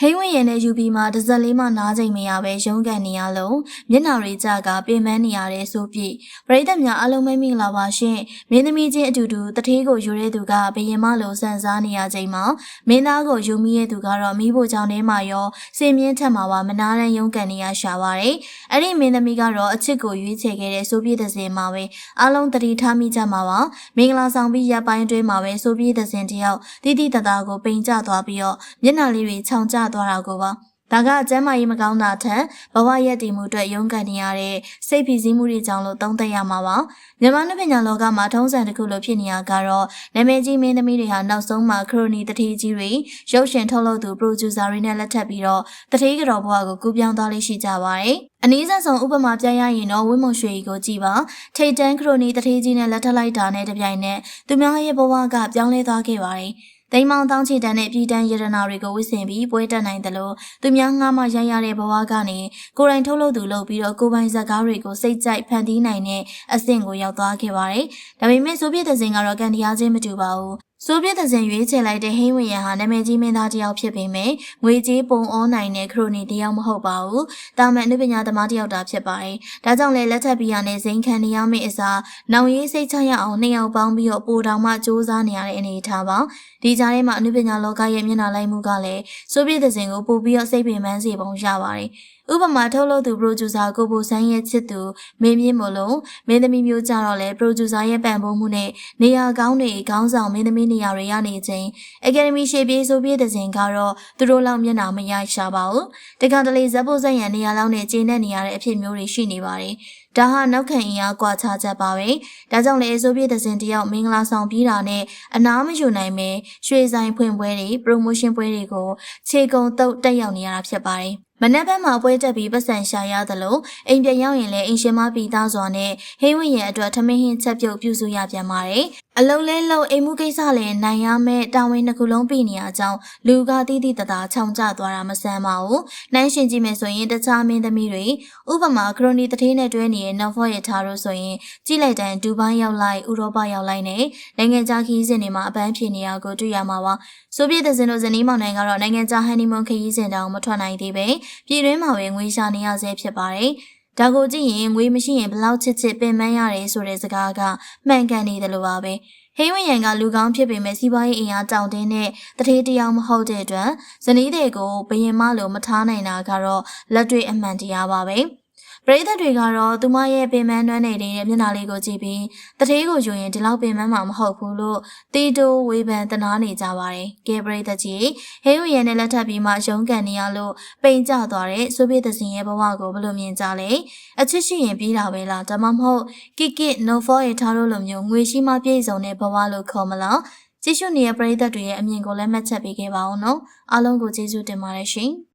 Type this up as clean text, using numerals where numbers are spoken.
ဟိန်းဝင်ရတဲ့ယူပြီးမှတစ်စက်လေးမှနားချိန်မရပဲရုန်းကန်နေရလို့မျက်နှာတွေကြကပင်ပန်းနေရတဲ့ဆိုပြီးပရိသတ်များအလုံးမမင်္ဂလာပါရှင်မင်းသမီးချင်းအတူတူတထေးကိုယူတဲ့သူကဘယင်မလိုစံစားနေရချိန်မှာမင်းသားကိုယူမိရဲ့သူကတော့မိဖို့ကြောင့်ထဲမှာရောစင်မြင့်ထက်မှာပါမနာရန်ရုန်းကန်နေရရှာပါတယ်အဲ့ဒီမင်းသမီးကတော့အချစ်ကိုရွေးချယ်ခဲ့တဲ့ဆိုပြည့်တဲ့စင်မှာပဲအလုံးတတိထားမိကြမှာပါမင်္ဂလာဆောင်ပြီးရပ်ပိုင်းတွင်းမှာပဲဆိုပြည့်တဲ့စင်တယောက်တိတိတသားကိုပိန်ကျသွားပြီးတော့မျက်နှာလေးတွေခြောင်ကျသွားတာကိုပါဒါကကျမ်းမာရေးမကောင်းတာထက်ဘဝရက်တည်မှုအတွက်ရုန်းကန်နေရတဲ့စိတ်ဖိစီးမှုတွေကြောင့်လို့သုံးသပ်ရမှာပါမြန်မာလူပညာလောကမှာထုံးစံတစ်ခုလိုဖြစ်နေရကတော့နာမည်ကြီးမင်းသမီးတွေဟာနောက်ဆုံးမှာခရိုနီတထေးကြီးတွေရုပ်ရှင်ထုတ်လုပ်သူပရိုဂျူဆာတွေနဲ့လက်ထပ်ပြီးတော့တထေးကြော်ဘဝကိုကူးပြောင်းသွားလိမ့်ရှိကြပါတယ်အနည်းဆုံးဥပမာပြရရင်တော့ဝင်းမုံရွှေကြီးကိုကြည့်ပါထိတ်တန်းခရိုနီတထေးကြီးနဲ့လက်ထပ်လိုက်တာနဲ့တပြိုင်နက်သူများရဲ့ဘဝကပြောင်းလဲသွားခဲ့ပါတယ်တိမ်မောင်တောင်းချီတန်းနဲ့ပြည်တန်းရတနာတွေကိုဝစ်ဆင်ပြီးပွဲတက်နိုင်တယ်လို့သူများငှားမှရိုက်ရတဲ့ဘဝကနေကိုယ်တိုင်ထုတ်လုပ်သူလုပ်ပြီးတော့ကိုယ်ပိုင်ဇာတ်ကားတွေကိုစိတ်ကြိုက်ဖန်တီးနိုင်တဲ့အဆင့်ကိုရောက်သွားခဲ့ပါတယ်။ဒါပေမဲ့ဆိုဗီယက်သင်ကတော့ကန်တရားချင်းမတူပါဘူး။ဆိုဗီယက်သင်ရွေးချယ်လိုက်တဲ့ဟိန်းဝင်ရဟာနာမည်ကြီးမင်းသားတစ်ယောက်ဖြစ်ပေမဲ့ငွေကြေးပုံအောနိုင်တဲ့ခရိုနီတစ်ယောက်မဟုတ်ပါဘူး။တာမန်အနုပညာသမားတစ်ယောက်တာဖြစ်ပါတယ်။ဒါကြောင့်လဲလက်ထပ်ပြီးရတဲ့ဇိမ်ခံနေရမယ့်အစားနောင်ရေးစိတ်ချရအောင်နှစ်ယောက်ပေါင်းပြီးတော့ပိုတောင်မှစူးစမ်းနေရတဲ့အနေအထားပါ။ဒီကြားထဲမှာအနုပညာလောကရဲ့မျက်နှာလိုက်မှုကလည်းဆိုဗီယက်သင်ကိုပို့ပြီးတော့စိတ်ပင်ပန်းစေပုံရပါတယ်။ဥပမာထုတ်လုပ်သူပရိုဂျူဆာကိုပိုဆန်းရဲ့ချစ်သူမင်းမြင့်မို့လို့မင်းသမီးမျိုးကြတော့လဲပရိုဂျူဆာရဲ့ပံ့ပိုးမှုနဲ့နေရာကောင်းတွေခေါင်းဆောင်မင်းသမီးနေရာတွေရနေခြင်းအကယ်ဒမီရှေ့ပြေးဆိုဗီယက်သင်ကတော့သူတို့လောက်မျက်နှာမရရှာပါဘူးတက္ကသိုလ်ဇက်ဖို့ဇက်ရန်နေရာလောက်နဲ့ကျင်းနေနေရတဲ့အဖြစ်မျိုးတွေရှိနေပါတယ်ဒါဟာနောက်ခံအင်အားကွာခြားချက်ပါပဲ။ဒါကြောင့်လေဆိုဗီယက်သင်တယောက်မင်္ဂလာဆောင်ပြီးတာနဲ့အနားမယူနိုင်ပဲရွှေဆိုင်ဖွင့်ပွဲတွေပရိုမိုးရှင်းပွဲတွေကိုခြေကုံတုပ်တက်ရောက်နေရတာဖြစ်ပါတယ်။မနက်ဘက်မှာပွဲတက်ပြီးပတ်စံရှာရသလိုအိမ်ပြန်ရောက်ရင်လည်းအိမ်ရှင်မပြီးသားစွာနဲ့ဟိန်းဝင်ရဲ့အတွက်ထမင်းဟင်းချက်ပြုတ်ပြုစုရပြန်ပါတယ်။အလုံးလဲလုံးအိမ်မှုကိစ္စလည်းနိုင်ရမဲ့တာဝန်တစ်ခုလုံးပြီးနေရကြောင်းလူကတိတိတသားခြောင်ကျသွားတာမဆန်းပါဘူး။နိုင်ရှင်ကြည့်မယ်ဆိုရင်တခြားမင်းသမီးတွေဥပမာခရိုနီတထေးနဲ့တွဲနေတဲ့နောက်ဖော့ရထားလို့ဆိုရင်ကြည့်လိုက်တဲ့ဒူဘိုင်းရောက်လိုက်ဥရောပရောက်လိုက်နဲ့နိုင်ငံခြားခရီးစဉ်တွေမှာအပန်းဖြေနေရကိုတွေ့ရမှာပါ။ဆိုဗီယက်သင်တို့ဇနီးမောင်နှံကတော့နိုင်ငံခြားဟန်နီမွန်းခရီးစဉ်တောင်မထွက်နိုင်သေးပဲပြည်တွင်းမှာပဲငွေရှာနေရဆဲဖြစ်ပါတယ်။ဒါကိုကြည့်ရင်ငွေမရှိရင်ဘလောက်ချစ်ချစ်ပင်ပန်းရတယ်ဆိုတဲ့စကားကမှန်ကန်နေတယ်လို့ပါပဲ။ဟိန်းဝင်ရန်ကလူကောင်းဖြစ်ပေမဲ့စီးပွားရေးအင်အားတောင့်တင်းတဲ့တထေးတယောက်မဟုတ်တဲ့အတွက်ဇနီးတွေကိုဘယင်မလိုမထားနိုင်တာကတော့လက်တွေ့အမှန်တရားပါပဲ။ပရိသတ်တွေကတော့သူမရဲ့ပင်ပန်းနှွမ်းနေတဲ့မျက်နှာလေးကိုကြည့်ပြီးတထေးကိုယူရင်ဒီလောက်ပင်ပန်းမှာမဟုတ်ဘူးလို့တီတိုဝေဖန်တနာနေကြပါတယ်။ကဲပရိသတ်ကြီးဟိန်းဝင်ရန်နဲ့လက်ထပ်ပြီးမှရုန်းကန်နေရလို့ပိန်ကျသွားတဲ့ဆိုဗီယက်သင်ရဲ့ဘဝကိုဘယ်လိုမြင်ကြလဲ။အချစ်ရှိရင်ပြီးတာပဲလားဒါမှမဟုတ်ကိကစ်နိုဖောရထားလို့လိုမျိုးငွေရှိမှပြည့်စုံတဲ့ဘဝလို့ခေါ်မလား။ကြည့်ရှုနေတဲ့ပရိသတ်တွေရဲ့အမြင်ကိုလည်းမှတ်ချက်ပေးခဲ့ပါဦးနော်။အားလုံးကိုကျေးဇူးတင်ပါတယ်ရှင်။